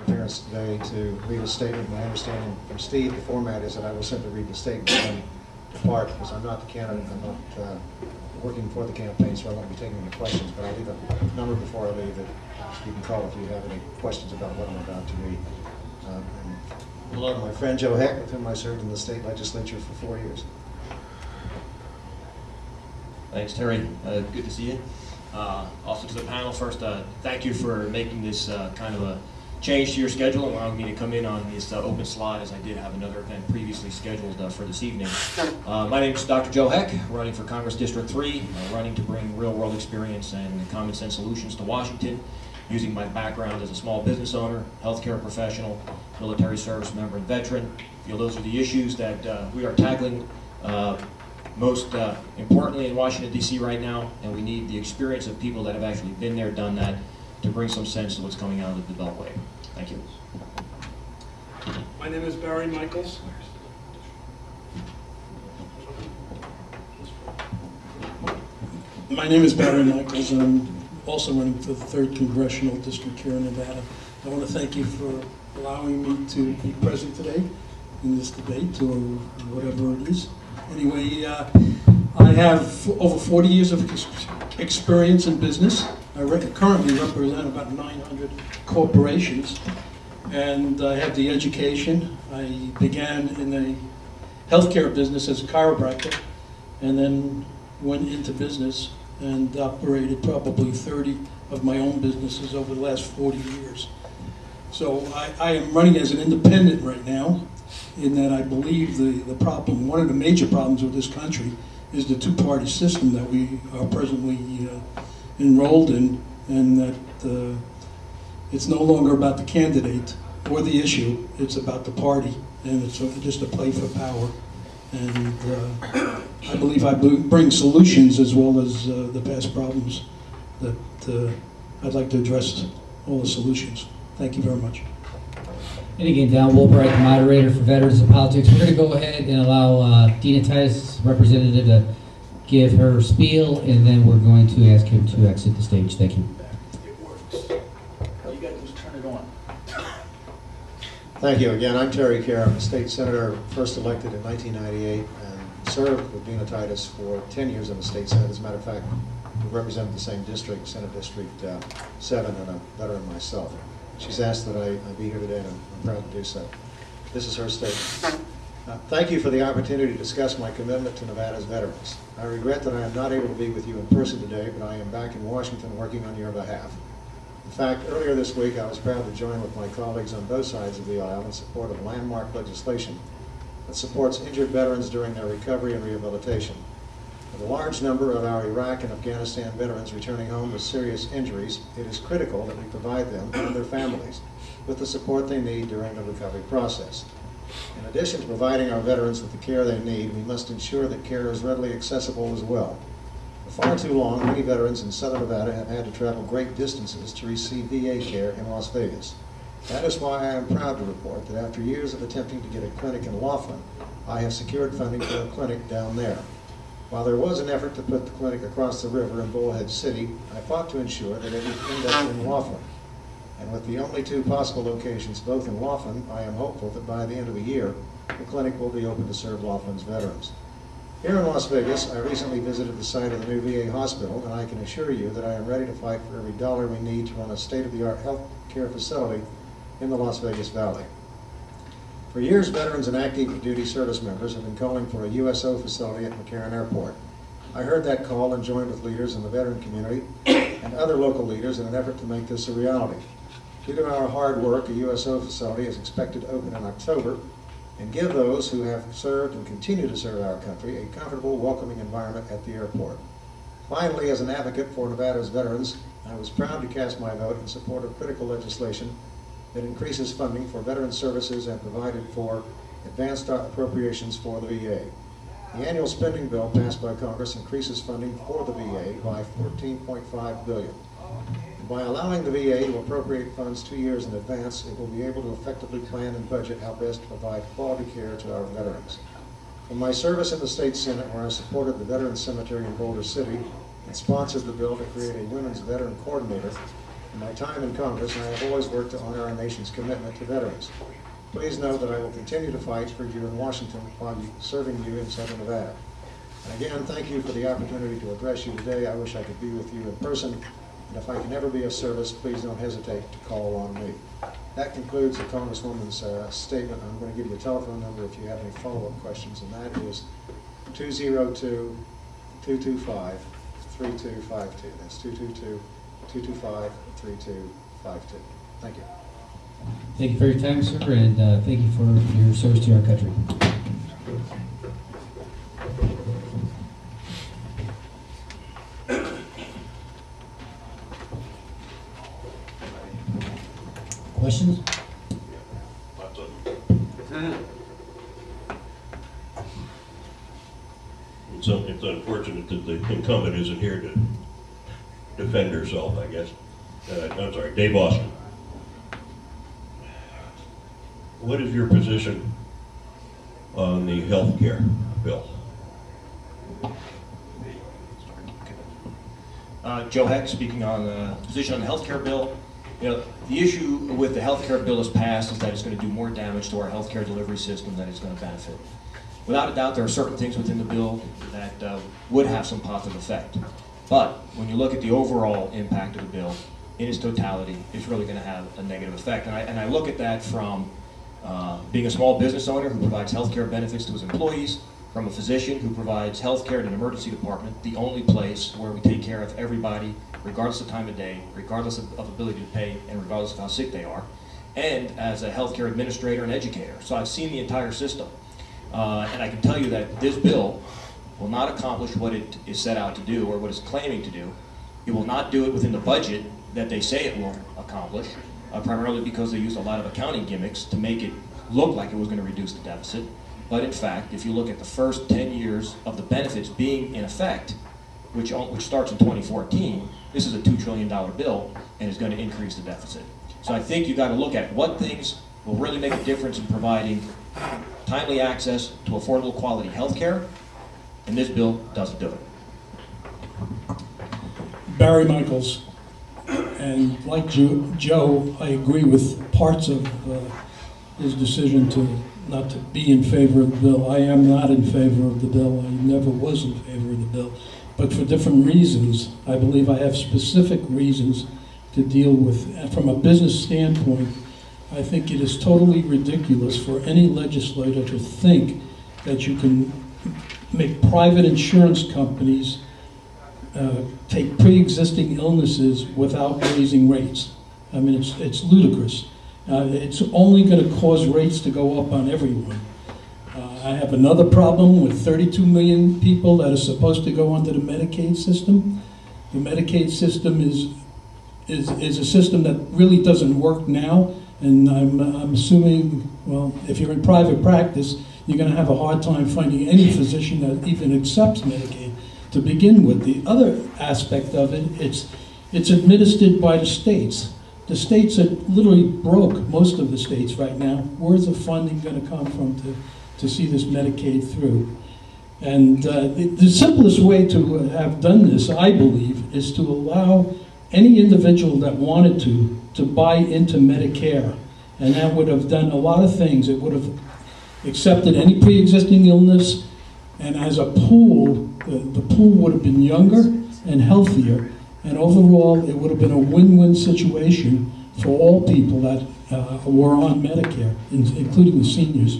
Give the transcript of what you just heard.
appearance today to read a statement. My understanding from Steve, the format is that I will simply read the statement and depart, because I'm not the candidate, I'm not working for the campaign, so I won't be taking any questions, but I'll leave a number before I leave that you can call if you have any questions about what I'm about to read. Hello to my friend Joe Heck, with whom I served in the state legislature for 4 years. Thanks, Terry. Good to see you. Also to the panel, first, thank you for making this kind of a change to your schedule and allowing me to come in on this open slot, as I did have another event previously scheduled for this evening. My name is Dr. Joe Heck, running for Congress District 3, running to bring real-world experience and common sense solutions to Washington, using my background as a small business owner, healthcare professional, military service member, and veteran. I feel those are the issues that we are tackling most importantly in Washington, D.C. right now, and we need the experience of people that have actually been there, done that, to bring some sense to what's coming out of the Beltway. Thank you. My name is Barry Michaels. My name is Barry Michaels, and I'm also running for the 3rd Congressional District here in Nevada. I want to thank you for allowing me to be present today in this debate, or whatever it is. Anyway, I have over 40 years of experience in business. I currently represent about 900 corporations, and I have the education. I began in the healthcare business as a chiropractor, and then went into business and operated probably 30 of my own businesses over the last 40 years. So I am running as an independent right now, in that I believe the problem, one of the major problems with this country, is the two-party system that we are presently enrolled in, and that it's no longer about the candidate or the issue, it's about the party, and it's just a play for power. And I believe I bring solutions as well as the past problems that I'd like to address all the solutions. Thank you very much. And again, Don Wilbright, the moderator for Veterans in Politics. We're going to go ahead and allow Dina Titus, representative, to give her spiel, and then we're going to ask him to exit the stage. Thank you. It works. All you got to do is turn it on. Thank you again. I'm Terry Kerr. I'm a state senator, first elected in 1998, and served with Dina Titus for 10 years in the state senate. As a matter of fact, we represent the same district, Senate District 7, and I'm a veteran myself. She's asked that I be here today, and I'm proud to do so. This is her statement. Thank you for the opportunity to discuss my commitment to Nevada's veterans. I regret that I am not able to be with you in person today, but I am back in Washington working on your behalf. In fact, earlier this week, I was proud to join with my colleagues on both sides of the aisle in support of landmark legislation that supports injured veterans during their recovery and rehabilitation. With a large number of our Iraq and Afghanistan veterans returning home with serious injuries, it is critical that we provide them and their families with the support they need during the recovery process. In addition to providing our veterans with the care they need, we must ensure that care is readily accessible as well. For far too long, many veterans in Southern Nevada have had to travel great distances to receive VA care in Las Vegas. That is why I am proud to report that after years of attempting to get a clinic in Laughlin, I have secured funding for a clinic down there. While there was an effort to put the clinic across the river in Bullhead City, I fought to ensure that it would end up in Laughlin. And with the only 2 possible locations, both in Laughlin, I am hopeful that by the end of the year, the clinic will be open to serve Laughlin's veterans. Here in Las Vegas, I recently visited the site of the new VA hospital, and I can assure you that I am ready to fight for every dollar we need to run a state-of-the-art health care facility in the Las Vegas Valley. For years, veterans and active duty service members have been calling for a USO facility at McCarran Airport. I heard that call and joined with leaders in the veteran community and other local leaders in an effort to make this a reality. Due to our hard work, a USO facility is expected to open in October and give those who have served and continue to serve our country a comfortable, welcoming environment at the airport. Finally, as an advocate for Nevada's veterans, I was proud to cast my vote in support of critical legislation that increases funding for veteran services and provided for advanced appropriations for the VA. The annual spending bill passed by Congress increases funding for the VA by $14.5 billion. By allowing the VA to appropriate funds 2 years in advance, it will be able to effectively plan and budget how best to provide quality care to our veterans. From my service in the State Senate, where I supported the Veterans Cemetery in Boulder City and sponsored the bill to create a women's veteran coordinator, In my time in Congress, I have always worked to honor our nation's commitment to veterans. Please know that I will continue to fight for you in Washington while serving you in Southern Nevada. And again, thank you for the opportunity to address you today. I wish I could be with you in person, and if I can ever be of service, please don't hesitate to call on me. That concludes the Congresswoman's statement. I'm going to give you a telephone number if you have any follow-up questions, and that is 202-225-3252. That's 222-225-3252. Thank you. Thank you for your time, sir, and thank you for your service to our country. Questions? It's unfortunate that the incumbent isn't here to defend herself, I guess. I'm sorry, Dave Austin. What is your position on the health care bill? Joe Heck, speaking on the position on the health care bill. You know, the issue with the health care bill as passed is that it's going to do more damage to our health care delivery system than it's going to benefit. Without a doubt, there are certain things within the bill that would have some positive effect. But when you look at the overall impact of the bill in its totality, it's really going to have a negative effect. And I look at that from being a small business owner who provides health care benefits to his employees, from a physician who provides health care in an emergency department, the only place where we take care of everybody, regardless of time of day, regardless of ability to pay, and regardless of how sick they are, and as a healthcare administrator and educator. So I've seen the entire system. And I can tell you that this bill will not accomplish what it is set out to do or what it's claiming to do. It will not do it within the budget that they say it will accomplish, primarily because they used a lot of accounting gimmicks to make it look like it was going to reduce the deficit. But in fact, if you look at the first 10 years of the benefits being in effect, which starts in 2014, this is a $2 trillion bill and is going to increase the deficit. So I think you've got to look at what things will really make a difference in providing timely access to affordable quality health care, and this bill doesn't do it. Barry Michaels, and like Joe, I agree with parts of his decision not to be in favor of the bill. I am not in favor of the bill. I never was in favor of the bill, but for different reasons. I believe I have specific reasons to deal with. From a business standpoint, I think it is totally ridiculous for any legislator to think that you can make private insurance companies take pre-existing illnesses without raising rates. I mean, it's ludicrous. It's only going to cause rates to go up on everyone. I have another problem with 32 million people that are supposed to go under the Medicaid system. The Medicaid system is a system that really doesn't work now, and I'm assuming, well, if you're in private practice, you're going to have a hard time finding any physician that even accepts Medicaid to begin with. The other aspect of it, it's administered by the states. The states are literally broke, most of the states right now. Where's the funding going to come from to see this Medicaid through? And the simplest way to have done this, I believe, is to allow any individual that wanted to buy into Medicare. And that would have done a lot of things. It would have accepted any pre-existing illness, and as a pool, the pool would have been younger and healthier. And overall, it would have been a win-win situation for all people that were on Medicare, including the seniors.